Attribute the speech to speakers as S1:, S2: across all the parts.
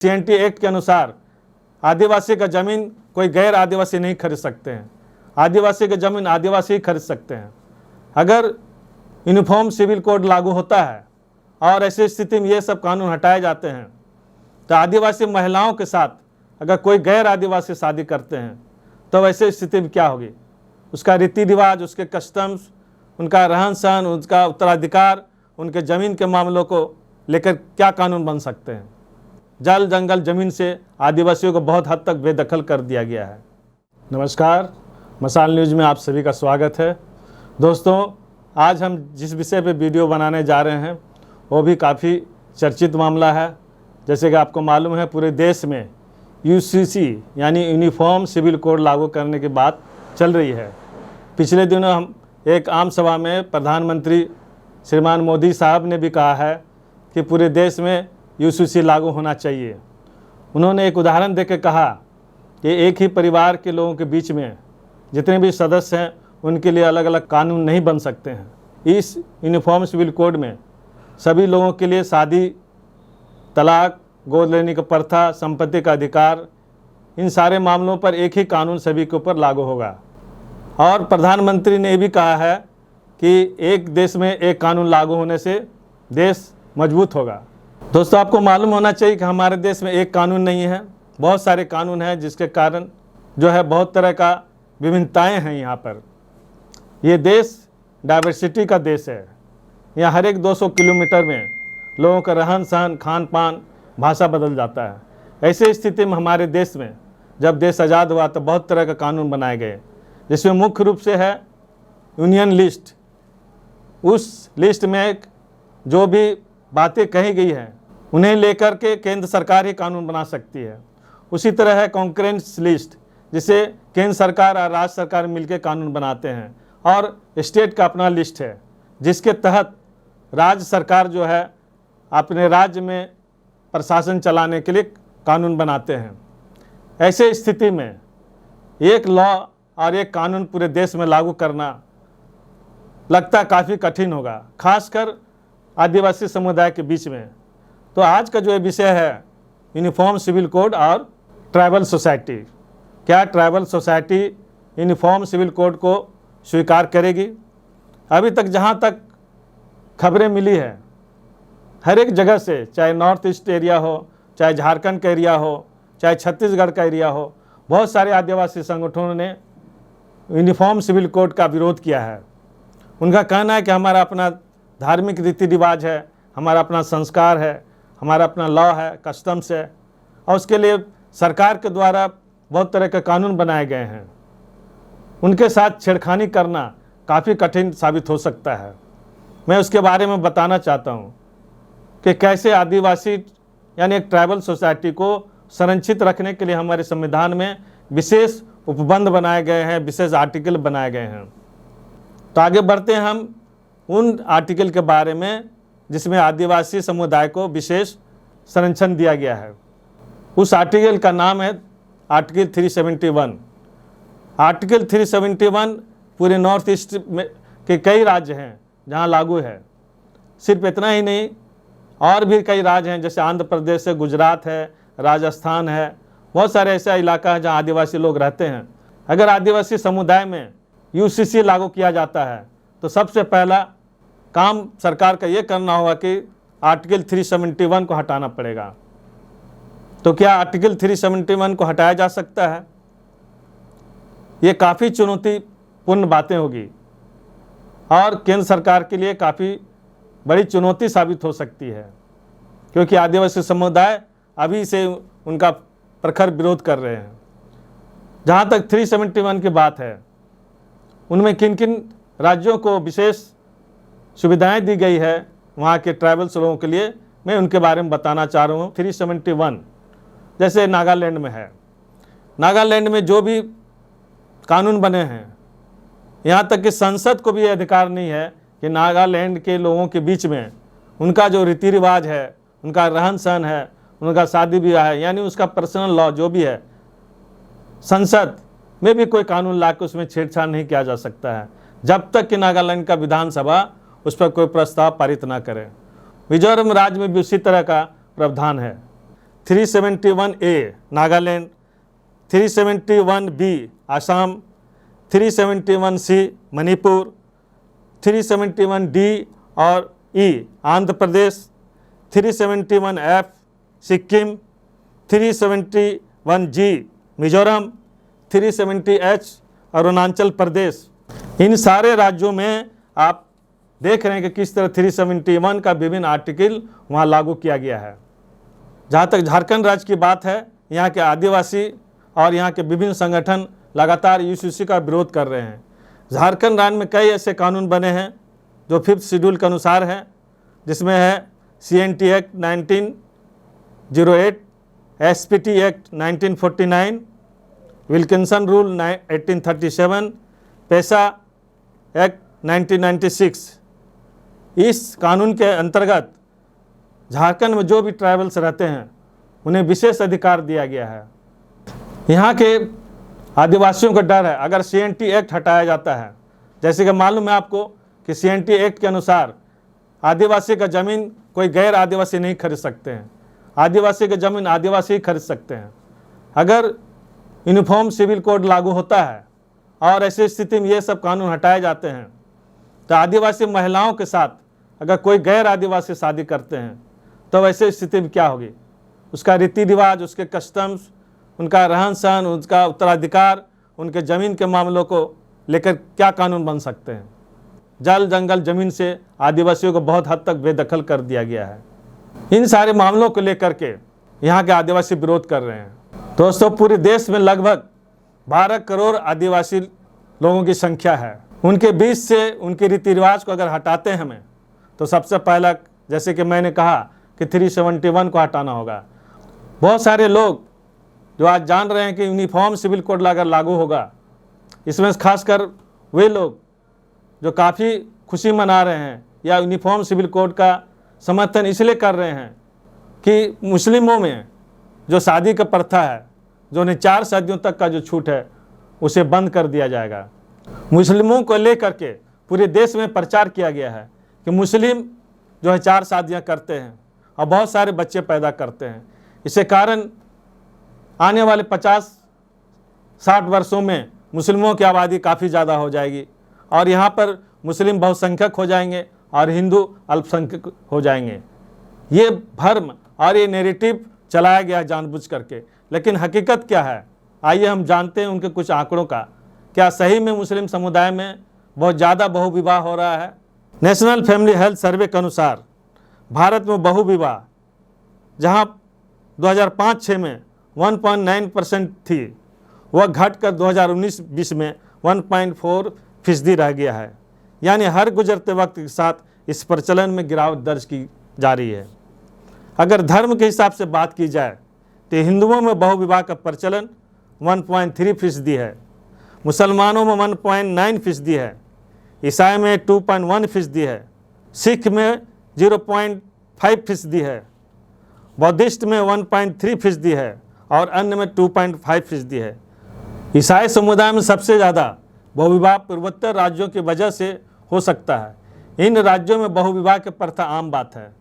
S1: CNT act के अनुसार आदिवासी का ज़मीन कोई गैर आदिवासी नहीं खरीद सकते हैं। आदिवासी की ज़मीन आदिवासी ही खरीद सकते हैं। अगर यूनिफॉर्म सिविल कोड लागू होता है और ऐसी स्थिति में ये सब कानून हटाए जाते हैं तो आदिवासी महिलाओं के साथ अगर कोई गैर आदिवासी शादी करते हैं तो वैसे स्थिति में क्या होगी, उसका रीति रिवाज, उसके कस्टम्स, उनका रहन सहन, उनका उत्तराधिकार, उनके ज़मीन के मामलों को लेकर क्या कानून बन सकते हैं। जल जंगल ज़मीन से आदिवासियों को बहुत हद तक बेदखल कर दिया गया है। नमस्कार, मसाल न्यूज़ में आप सभी का स्वागत है। दोस्तों, आज हम जिस विषय पे वीडियो बनाने जा रहे हैं वो भी काफ़ी चर्चित मामला है। जैसे कि आपको मालूम है, पूरे देश में UCC यानी यूनिफॉर्म सिविल कोड लागू करने की बात चल रही है। पिछले दिनों हम एक आम सभा में प्रधानमंत्री श्रीमान मोदी साहब ने भी कहा है कि पूरे देश में UCC लागू होना चाहिए। उन्होंने एक उदाहरण देकर कहा कि एक ही परिवार के लोगों के बीच में जितने भी सदस्य हैं उनके लिए अलग अलग कानून नहीं बन सकते हैं। इस यूनिफॉर्म सिविल कोड में सभी लोगों के लिए शादी, तलाक, गोद लेने का प्रथा, संपत्ति का अधिकार, इन सारे मामलों पर एक ही कानून सभी के ऊपर लागू होगा। और प्रधानमंत्री ने भी कहा है कि एक देश में एक कानून लागू होने से देश मजबूत होगा। दोस्तों, आपको मालूम होना चाहिए कि हमारे देश में एक कानून नहीं है, बहुत सारे कानून हैं, जिसके कारण जो है बहुत तरह का विभिन्नताएं हैं। यहाँ पर ये देश डाइवर्सिटी का देश है। यहाँ हर एक 200 किलोमीटर में लोगों का रहन सहन, खान पान, भाषा बदल जाता है। ऐसे स्थिति में हमारे देश में जब देश आज़ाद हुआ तो बहुत तरह का कानून बनाए गए, जिसमें मुख्य रूप से है यूनियन लिस्ट। उस लिस्ट में जो भी बातें कही गई हैं उन्हें लेकर के केंद्र सरकार ही कानून बना सकती है। उसी तरह है कॉन्करेंस लिस्ट, जिसे केंद्र सरकार और राज्य सरकार मिलकर कानून बनाते हैं। और स्टेट का अपना लिस्ट है, जिसके तहत राज्य सरकार जो है अपने राज्य में प्रशासन चलाने के लिए कानून बनाते हैं। ऐसे स्थिति में एक लॉ और एक कानून पूरे देश में लागू करना लगता काफ़ी कठिन होगा, खासकर आदिवासी समुदाय के बीच में। तो आज का जो विषय है यूनिफॉर्म सिविल कोड और ट्राइबल सोसाइटी। क्या tribal society uniform civil code को स्वीकार करेगी? अभी तक जहाँ तक खबरें मिली है, हर एक जगह से, चाहे नॉर्थ ईस्ट एरिया हो, चाहे झारखंड का एरिया हो, चाहे छत्तीसगढ़ का एरिया हो, बहुत सारे आदिवासी संगठनों ने यूनिफॉर्म सिविल कोड का विरोध किया है। उनका कहना है कि हमारा अपना धार्मिक रीति रिवाज है, हमारा अपना संस्कार है, हमारा अपना लॉ है, कस्टम्स है, और उसके लिए सरकार के द्वारा बहुत तरह के कानून बनाए गए हैं। उनके साथ छेड़खानी करना काफ़ी कठिन साबित हो सकता है। मैं उसके बारे में बताना चाहता हूँ कि कैसे आदिवासी यानी एक ट्राइबल सोसाइटी को संरक्षित रखने के लिए हमारे संविधान में विशेष उपबंध बनाए गए हैं, विशेष आर्टिकल बनाए गए हैं। तो आगे बढ़ते हैं हम उन आर्टिकल के बारे में जिसमें आदिवासी समुदाय को विशेष संरक्षण दिया गया है। उस आर्टिकल का नाम है आर्टिकल 371। आर्टिकल 371 पूरे नॉर्थ ईस्ट में के कई राज्य हैं जहां लागू है। सिर्फ इतना ही नहीं, और भी कई राज्य हैं, जैसे आंध्र प्रदेश है, गुजरात है, राजस्थान है, बहुत सारे ऐसा इलाका है जहां आदिवासी लोग रहते हैं। अगर आदिवासी समुदाय में UCC लागू किया जाता है तो सबसे पहला काम सरकार का ये करना होगा कि आर्टिकल 371 को हटाना पड़ेगा। तो क्या आर्टिकल 371 को हटाया जा सकता है? ये काफ़ी चुनौतीपूर्ण बातें होगी और केंद्र सरकार के लिए काफ़ी बड़ी चुनौती साबित हो सकती है, क्योंकि आदिवासी समुदाय अभी से उनका प्रखर विरोध कर रहे हैं। जहाँ तक 371 की बात है, उनमें किन किन राज्यों को विशेष सुविधाएं दी गई है वहाँ के ट्राइबल्स लोगों के लिए, मैं उनके बारे में बताना चाह रहा हूँ। 371 जैसे नागालैंड में है। नागालैंड में जो भी कानून बने हैं, यहाँ तक कि संसद को भी अधिकार नहीं है कि नागालैंड के लोगों के बीच में उनका जो रीति रिवाज है, उनका रहन सहन है, उनका शादी ब्याह है, यानी उसका पर्सनल लॉ जो भी है, संसद में भी कोई कानून ला के उसमें छेड़छाड़ नहीं किया जा सकता है, जब तक कि नागालैंड का विधानसभा उस पर कोई प्रस्ताव पारित ना करे। मिजोरम राज्य में भी उसी तरह का प्रावधान है। 371A Nagaland, 371B Assam, 371C Manipur, 371D और E Andhra Pradesh, 371F Sikkim, 371G Mizoram, 370H Arunachal Pradesh. इन सारे राज्यों में आप देख रहे हैं कि किस तरह 371 का विभिन्न आर्टिकल वहाँ लागू किया गया है। जहाँ तक झारखंड राज्य की बात है, यहाँ के आदिवासी और यहाँ के विभिन्न संगठन लगातार यूसीसी का विरोध कर रहे हैं। झारखंड राज्य में कई ऐसे कानून बने हैं जो 5th शेड्यूल के अनुसार हैं, जिसमें है CNT act 1908, SPT act 1949, Wilkinson rule 1837, पेशा एक्ट 1996। इस कानून के अंतर्गत झारखंड में जो भी ट्राइबल्स रहते हैं उन्हें विशेष अधिकार दिया गया है। यहाँ के आदिवासियों का डर है अगर CNT एक्ट हटाया जाता है, जैसे कि मालूम है आपको कि CNT एक्ट के अनुसार आदिवासी का ज़मीन कोई गैर आदिवासी नहीं खरीद सकते हैं। आदिवासी की ज़मीन आदिवासी ही खरीद सकते हैं। अगर यूनिफॉर्म सिविल कोड लागू होता है और ऐसी स्थिति में ये सब कानून हटाए जाते हैं तो आदिवासी महिलाओं के साथ अगर कोई गैर आदिवासी शादी करते हैं तो वैसे स्थिति में क्या होगी, उसका रीति रिवाज, उसके कस्टम्स, उनका रहन सहन, उनका उत्तराधिकार, उनके ज़मीन के मामलों को लेकर क्या कानून बन सकते हैं। जल जंगल ज़मीन से आदिवासियों को बहुत हद तक बेदखल कर दिया गया है। इन सारे मामलों को लेकर के यहाँ के आदिवासी विरोध कर रहे हैं। दोस्तों, पूरे देश में लगभग 12 करोड़ आदिवासी लोगों की संख्या है। उनके बीच से उनके रीति रिवाज को अगर हटाते हैं हमें, तो सबसे पहला, जैसे कि मैंने कहा कि 371 को हटाना होगा। बहुत सारे लोग जो आज जान रहे हैं कि यूनिफॉर्म सिविल कोड अगर लागू होगा, इसमें खासकर वे लोग जो काफ़ी खुशी मना रहे हैं या यूनिफॉर्म सिविल कोड का समर्थन इसलिए कर रहे हैं कि मुस्लिमों में जो शादी का प्रथा है, जो उन्हें 4 शादियों तक का जो छूट है, उसे बंद कर दिया जाएगा। मुस्लिमों को लेकर के पूरे देश में प्रचार किया गया है कि मुस्लिम जो है 4 शादियां करते हैं और बहुत सारे बच्चे पैदा करते हैं। इसके कारण आने वाले 50-60 वर्षों में मुस्लिमों की आबादी काफ़ी ज़्यादा हो जाएगी और यहाँ पर मुस्लिम बहुसंख्यक हो जाएंगे और हिंदू अल्पसंख्यक हो जाएंगे। ये भ्रम और ये नैरेटिव चलाया गया जानबूझ करके, लेकिन हकीकत क्या है, आइए हम जानते हैं उनके कुछ आंकड़ों का। क्या सही में मुस्लिम समुदाय में बहुत ज़्यादा बहुविवाह हो रहा है? नेशनल फैमिली हेल्थ सर्वे के अनुसार भारत में बहुविवाह जहां 2005-06 में 1.9% थी, वह घटकर 2019-20 में 1.4% रह गया है। यानी हर गुजरते वक्त के साथ इस प्रचलन में गिरावट दर्ज की जा रही है। अगर धर्म के हिसाब से बात की जाए तो हिंदुओं में बहुविवाह का प्रचलन 1.3% है, मुसलमानों में 1.9% है, ईसाई में 2.1% है, सिख में 0.5% है, बौद्धिस्ट में 1.3% है और अन्य में 2.5% है। ईसाई समुदाय में सबसे ज़्यादा बहुविवाह पूर्वोत्तर राज्यों की वजह से हो सकता है। इन राज्यों में बहुविवाह की प्रथा आम बात है।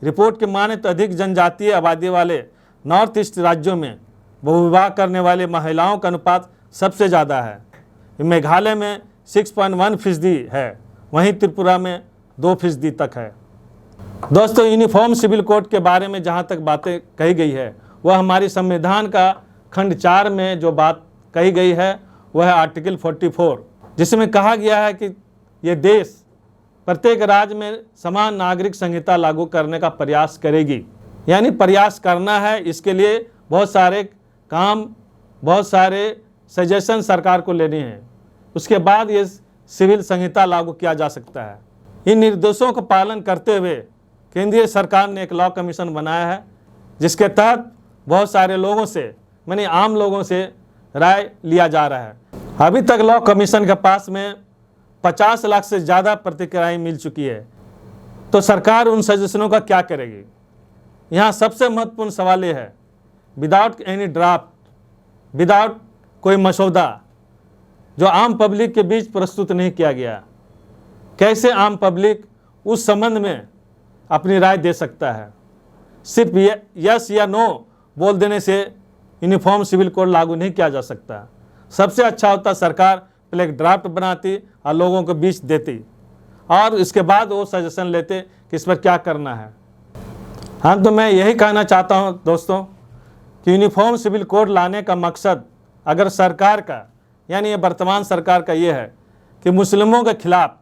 S1: रिपोर्ट के माने तो अधिक जनजातीय आबादी वाले नॉर्थ ईस्ट राज्यों में बहुविवाह करने वाले महिलाओं का अनुपात सबसे ज़्यादा है। मेघालय में 6.1% है, वहीं त्रिपुरा में 2% तक है। दोस्तों, यूनिफॉर्म सिविल कोड के बारे में जहाँ तक बातें कही गई है, वह हमारी संविधान का खंड 4 में जो बात कही गई है वह है आर्टिकल 44, जिसमें कहा गया है कि ये देश प्रत्येक राज्य में समान नागरिक संहिता लागू करने का प्रयास करेगी। यानी प्रयास करना है, इसके लिए बहुत सारे काम, बहुत सारे सजेशन सरकार को लेने हैं, उसके बाद ये सिविल संहिता लागू किया जा सकता है। इन निर्देशों का पालन करते हुए केंद्रीय सरकार ने एक लॉ कमीशन बनाया है, जिसके तहत बहुत सारे लोगों से, माने आम लोगों से राय लिया जा रहा है। अभी तक लॉ कमीशन के पास में 50 लाख से ज़्यादा प्रतिक्रियाएं मिल चुकी है। तो सरकार उन सजेशनों का क्या करेगी? यहाँ सबसे महत्वपूर्ण सवाल ये है, विदाउट एनी ड्राफ्ट, विदाउट कोई मसौदा जो आम पब्लिक के बीच प्रस्तुत नहीं किया गया, कैसे आम पब्लिक उस संबंध में अपनी राय दे सकता है? सिर्फ यस या नो बोल देने से यूनिफॉर्म सिविल कोड लागू नहीं किया जा सकता। सबसे अच्छा होता सरकार पहले एक ड्राफ्ट बनाती और लोगों को बीच देती और इसके बाद वो सजेशन लेते कि इस पर क्या करना है। हाँ, तो मैं यही कहना चाहता हूँ दोस्तों कि यूनिफॉर्म सिविल कोड लाने का मकसद अगर सरकार का यानी ये वर्तमान सरकार का ये है कि मुस्लिमों के खिलाफ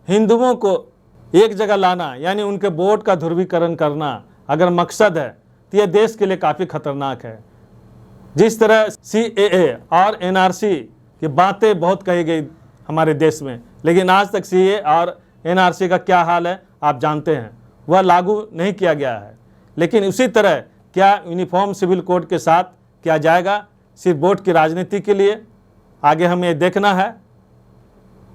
S1: हिंदुओं को एक जगह लाना यानी उनके वोट का ध्रुवीकरण करना अगर मकसद है तो यह देश के लिए काफ़ी खतरनाक है। जिस तरह CAA और NRC की बातें बहुत कही गई हमारे देश में, लेकिन आज तक CAA और NRC का क्या हाल है आप जानते हैं, वह लागू नहीं किया गया है। लेकिन उसी तरह क्या यूनिफॉर्म सिविल कोड के साथ किया जाएगा सिर्फ वोट की राजनीति के लिए? आगे हमें देखना है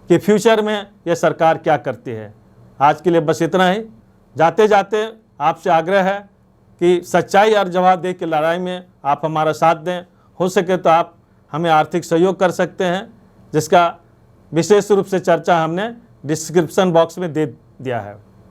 S1: कि फ्यूचर में यह सरकार क्या करती है। आज के लिए बस इतना ही। जाते जाते आपसे आग्रह है कि सच्चाई और जवाबदेही की लड़ाई में आप हमारा साथ दें। हो सके तो आप हमें आर्थिक सहयोग कर सकते हैं, जिसका विशेष रूप से चर्चा हमने डिस्क्रिप्शन बॉक्स में दे दिया है।